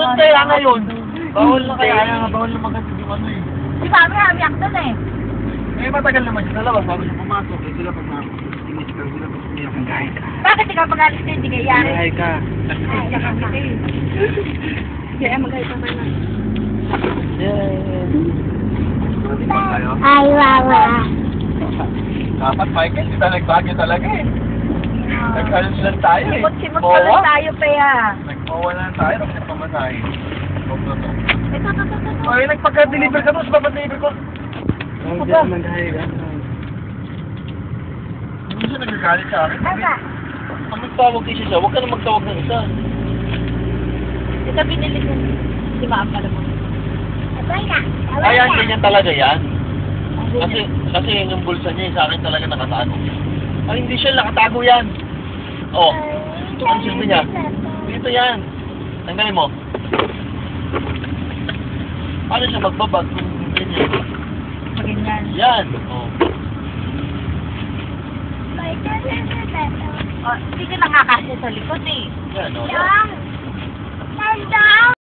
Bakit kaya ngayon? Bawal na kaya nga, bawal na maganda yung ano eh. Si Mami, hamiyak doon eh. Eh, matagal naman siya sa labas, bago siya pumasok. Eh, sila pag tinis ka, sila pag umiyak. Nagahay ka. Bakit ikaw mag-alis na hindi kaya? Nagahay ka. Ay, yakang kita eh. Kaya mag-alis naman na. Ay, wawa. Dapat, Michael, kita nagbagyo talaga eh. Nag-alis lang tayo eh. Simot-simot pa lang tayo pa ya. Nagpawa lang tayo, tapos nagpamasahe. Huwag na to. Ito. Ay, nagpagka-deliver ka to, sa deliver ko. Ano ba? Nagahay ka. Hindi siya nagagalit sa akin. Asa? Pag nagtawag isa siya, huwag ka na magtawag ng isa. Ito binili ko. Si Ma'am pala mo. Abay na. Ayan, ganyan talaga yan. Kasi yan yung bulsa niya, sa akin talaga nakatago. Ay, hindi siya, nakatago yan. Oh, ang silbi niya. Dito yan. Tanggalin mo. Paano siya magbabag kung ganyan? Ganyan. Yan. Oh. Oh, hindi ka nakakasya sa likod eh. Yan, oh. Lang. Lang daw.